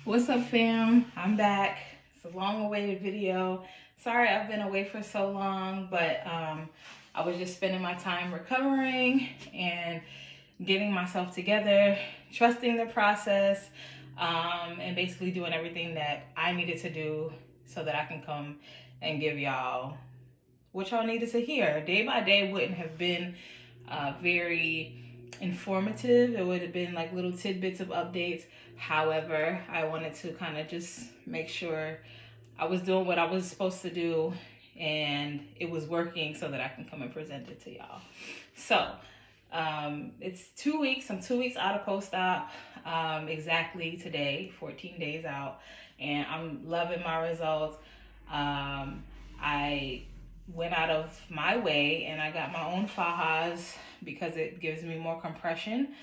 What's up, fam? I'm back. It's a long awaited video. Sorry I've been away for so long, but I was just spending my time recovering and getting myself together, trusting the process, and basically doing everything that I needed to do so that I can come and give y'all what y'all needed to hear. Day by day wouldn't have been very informative. It would have been like little tidbits of updates. However, I wanted to kind of just make sure I was doing what I was supposed to do and it was working so that I can come and present it to y'all. So it's 2 weeks. I'm 2 weeks out of post-op, exactly today, 14 days out, and I'm loving my results. I went out of my way and I got my own Fajas because it gives me more compression.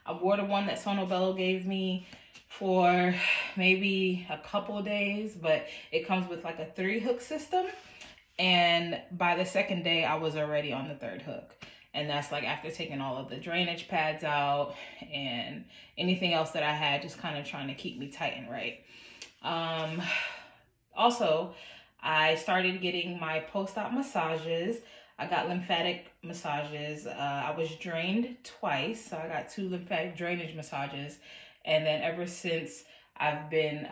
I wore the one that Sonobello gave me for maybe a couple days, but it comes with like a 3-hook system. And by the second day, I was already on the 3rd hook. And that's like after taking all of the drainage pads out and anything else that I had, just kind of trying to keep me tight and right. Also, I started getting my post-op massages. I got lymphatic massages. I was drained twice, so I got 2 lymphatic drainage massages. And then ever since, I've been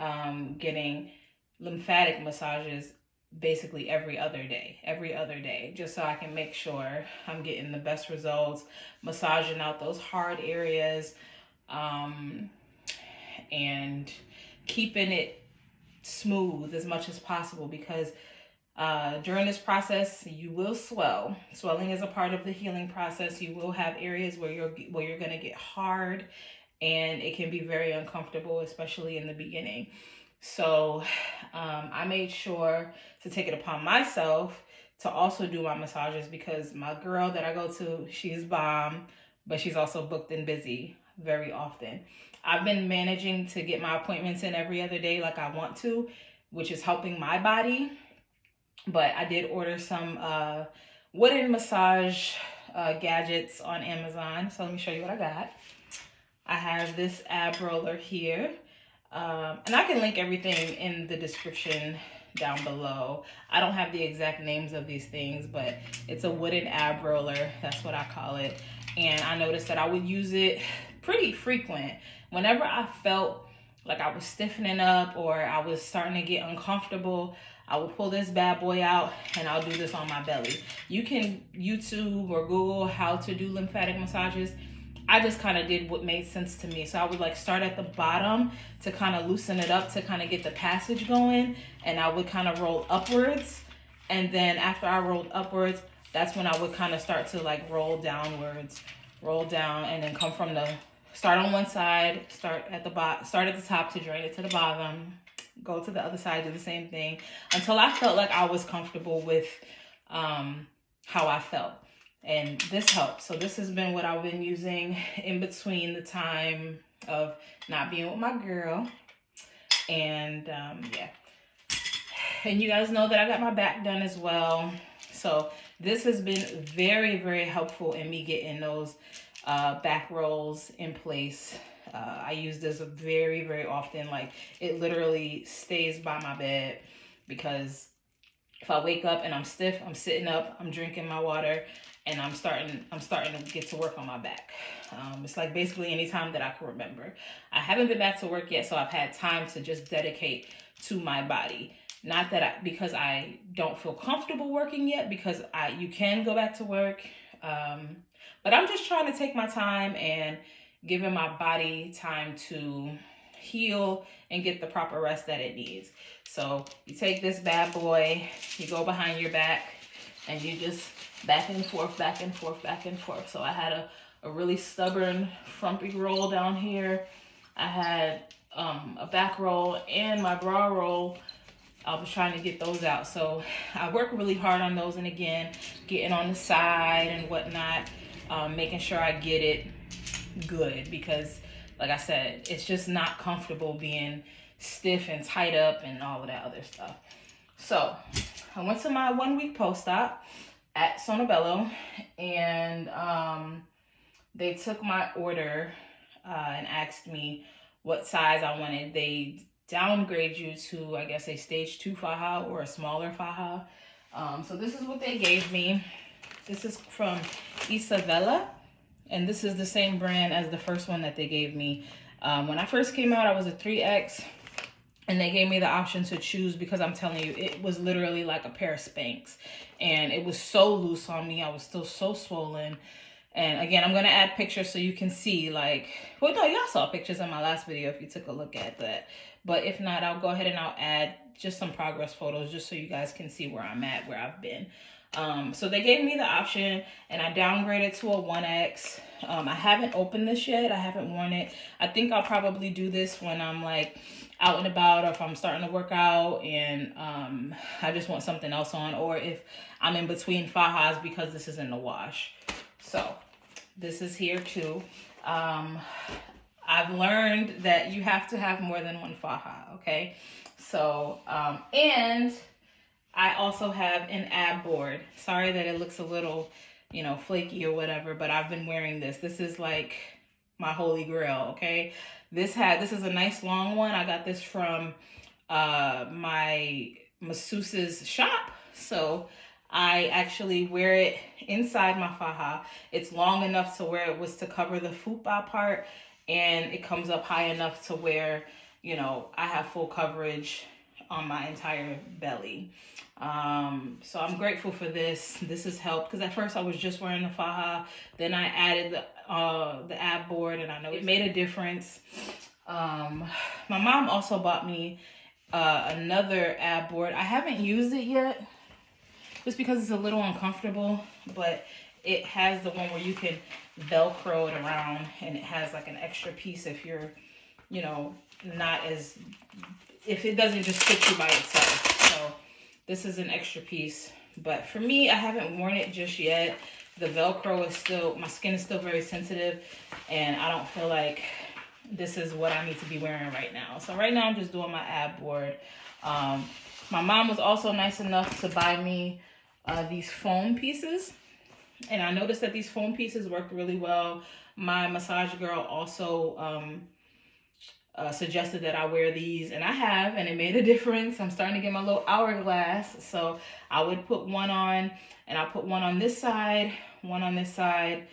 getting lymphatic massages basically every other day, just so I can make sure I'm getting the best results, massaging out those hard areas, and keeping it smooth as much as possible, because during this process you will swell. Swelling is a part of the healing process. You will have areas where you're going to get hard, and it can be very uncomfortable, especially in the beginning. So I made sure to take it upon myself to also do my massages, because my girl that I go to, she's bomb, but she's also booked and busy very often. I've been managing to get my appointments in every other day like I want to, which is helping my body. But I did order some wooden massage gadgets on Amazon. So let me show you what I got. I have this ab roller here. And I can link everything in the description down below. I don't have the exact names of these things, but it's a wooden ab roller. That's what I call it. And I noticed that I would use it pretty frequent. Whenever I felt like I was stiffening up or I was starting to get uncomfortable, I will pull this bad boy out and I'll do this on my belly. You can YouTube or Google how to do lymphatic massages. I just kind of did what made sense to me. So I would like start at the bottom to kind of loosen it up, to kind of get the passage going. And I would kind of roll upwards. And then after I rolled upwards, that's when I would kind of start to like roll downwards, roll down, and then come from the, start on one side, start at the top to drain it to the bottom, go to the other side, do the same thing until I felt like I was comfortable with how I felt. And this helps. So this has been what I've been using in between the time of not being with my girl. And yeah. And you guys know that I got my back done as well. So this has been very, very helpful in me getting those back rolls in place. I use this very, very often. Like, it literally stays by my bed, because if I wake up and I'm stiff, I'm sitting up, I'm drinking my water, and I'm starting to get to work on my back. It's like basically any time that I can remember. I haven't been back to work yet, so I've had time to just dedicate to my body. Not that because I don't feel comfortable working yet, because you can go back to work. But I'm just trying to take my time and giving my body time to heal and get the proper rest that it needs. So you take this bad boy, you go behind your back, and you just back and forth, back and forth, back and forth. So I had a really stubborn frumpy roll down here. I had a back roll and my bra roll. I was trying to get those out. So I work really hard on those. And again, getting on the side and whatnot, making sure I get it good, because like I said, it's just not comfortable being stiff and tight up and all of that other stuff. So I went to my 1 week post-op at Sonobello, and they took my order and asked me what size I wanted. They downgrade you to, I guess, a stage 2 faja or a smaller faja. So this is what they gave me. This is from Isabella, and this is the same brand as the first one that they gave me. When I first came out, I was a 3X, and they gave me the option to choose, because I'm telling you, it was literally like a pair of Spanx, and it was so loose on me. I was still so swollen. And again, I'm going to add pictures so you can see, like, well, no, y'all saw pictures in my last video if you took a look at that. But if not, I'll go ahead and I'll add just some progress photos just so you guys can see where I'm at, where I've been. So they gave me the option, and I downgraded to a 1X. I haven't opened this yet. I haven't worn it. I think I'll probably do this when I'm like out and about, or if I'm starting to work out and I just want something else on, or if I'm in between fajas, because this is in the wash. So this is here too. I've learned that you have to have more than one faja, okay? So, and I also have an ab board. Sorry that it looks a little, you know, flaky or whatever, but I've been wearing this. This is like my holy grail, okay? This is a nice long one. I got this from my masseuse's shop. So I actually wear it inside my faja. It's long enough to where it was to cover the fupa part, and it comes up high enough to where, you know, I have full coverage on my entire belly. So I'm grateful for this. This has helped, because at first I was just wearing the faja, then I added the ab board, and I know it made a difference. My mom also bought me another ab board. I haven't used it yet, just because it's a little uncomfortable, but it has the one where you can Velcro it around, and it has like an extra piece if you're, you know, if it doesn't just fit you by itself. So this is an extra piece, but for me, I haven't worn it just yet. The Velcro is still, my skin is still very sensitive, and I don't feel like this is what I need to be wearing right now. So right now I'm just doing my ab board. My mom was also nice enough to buy me these foam pieces, and I noticed that these foam pieces worked really well. My massage girl also suggested that I wear these, and I have, and it made a difference. I'm starting to get my little hourglass, so I would put one on, and I'll put one on this side, one on this side,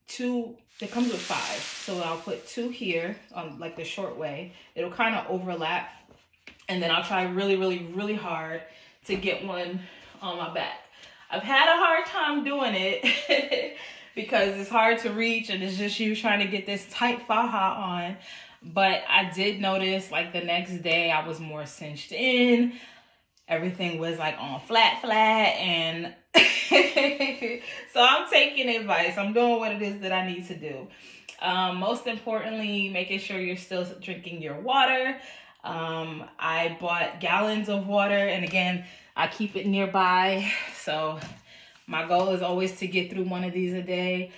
two. It comes with 5, so I'll put 2 here on like the short way. It'll kind of overlap, and then I'll try really, really, really hard to get one on my back. I've had a hard time doing it because it's hard to reach, and it's just you trying to get this tight faja on. But I did notice, like, the next day I was more cinched in. Everything was like on flat, and so I'm taking advice. I'm doing what it is that I need to do. Most importantly, making sure you're still drinking your water. I bought gallons of water, and again, I keep it nearby. So my goal is always to get through one of these a day.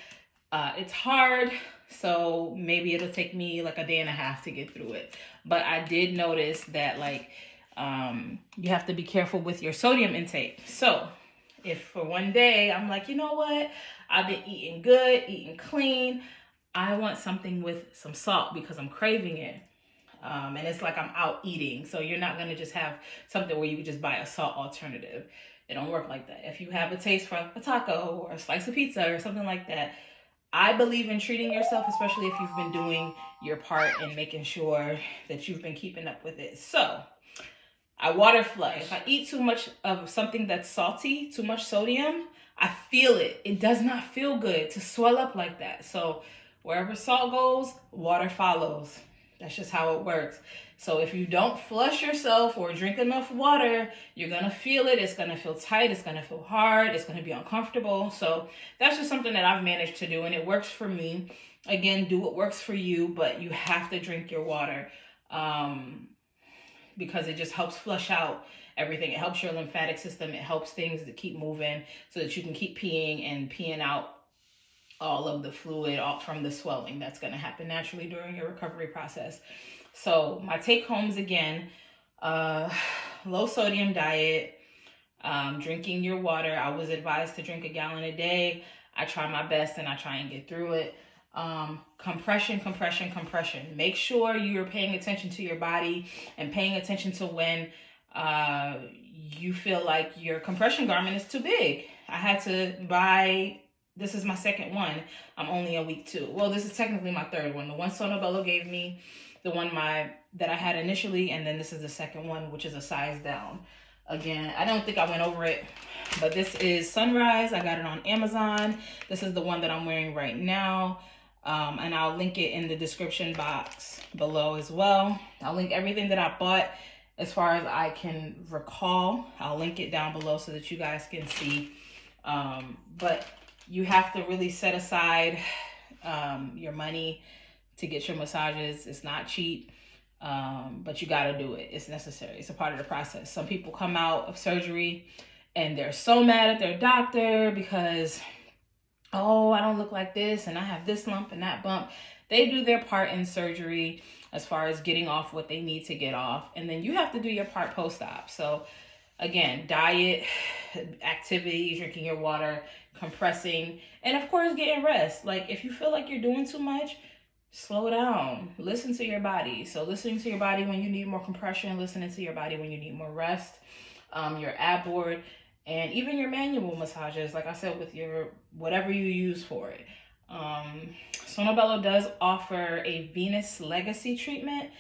It's hard, so maybe it'll take me like a day and a half to get through it. But I did notice that, like, you have to be careful with your sodium intake. So if for one day I'm like, you know what, I've been eating good, eating clean, I want something with some salt because I'm craving it. And it's like I'm out eating. So you're not going to just have something where you just buy a salt alternative. It don't work like that. If you have a taste for a taco or a slice of pizza or something like that, I believe in treating yourself, especially if you've been doing your part and making sure that you've been keeping up with it. So I water flush. If I eat too much of something that's salty, too much sodium, I feel it. It does not feel good to swell up like that. So wherever salt goes, water follows. That's just how it works. So if you don't flush yourself or drink enough water, you're going to feel it. It's going to feel tight. It's going to feel hard. It's going to be uncomfortable. So that's just something that I've managed to do, and it works for me. Again, do what works for you, but you have to drink your water because it just helps flush out everything. It helps your lymphatic system. It helps things to keep moving so that you can keep peeing out all of the fluid off from the swelling that's going to happen naturally during your recovery process. So my take homes, again, low sodium diet, drinking your water. I was advised to drink a gallon a day. I try my best and I try and get through it. Compression, compression, compression. Make sure you're paying attention to your body and paying attention to when you feel like your compression garment is too big. I had to buy, this is my second one. I'm only in week 2. Well, this is technically my third one. The one Sonobello gave me, the one that I had initially, and then this is the second one, which is a size down. Again, I don't think I went over it, but this is Sonryse. I got it on Amazon. This is the one that I'm wearing right now. And I'll link it in the description box below as well. I'll link everything that I bought as far as I can recall. I'll link it down below so that you guys can see. But you have to really set aside your money to get your massages. It's not cheap, but you got to do it. It's necessary. It's a part of the process. Some people come out of surgery and they're so mad at their doctor because, oh, I don't look like this and I have this lump and that bump. They do their part in surgery as far as getting off what they need to get off. And then you have to do your part post-op. So again, diet, activity, drinking your water, compressing, and of course getting rest. Like if you feel like you're doing too much, slow down. Listen to your body. So listening to your body when you need more compression, listening to your body when you need more rest, your ab board, and even your manual massages, like I said, with your whatever you use for it. Sonobello does offer a venous legacy treatment,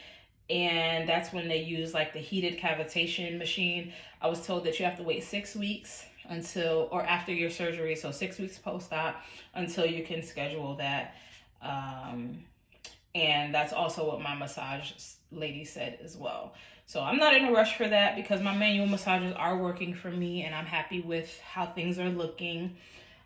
and that's when they use like the heated cavitation machine. I was told that you have to wait 6 weeks until, or after your surgery, so 6 weeks post-op until you can schedule that. And that's also what my massage lady said as well. So I'm not in a rush for that because my manual massages are working for me and I'm happy with how things are looking.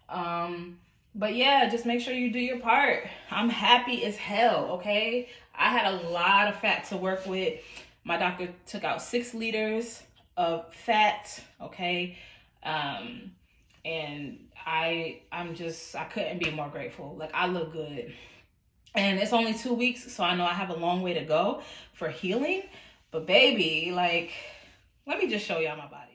But yeah, just make sure you do your part. I'm happy as hell, okay? I had a lot of fat to work with. My doctor took out 6 liters of fat, okay? And I couldn't be more grateful. Like, I look good. And it's only 2 weeks, so I know I have a long way to go for healing. But baby, like, let me just show y'all my body.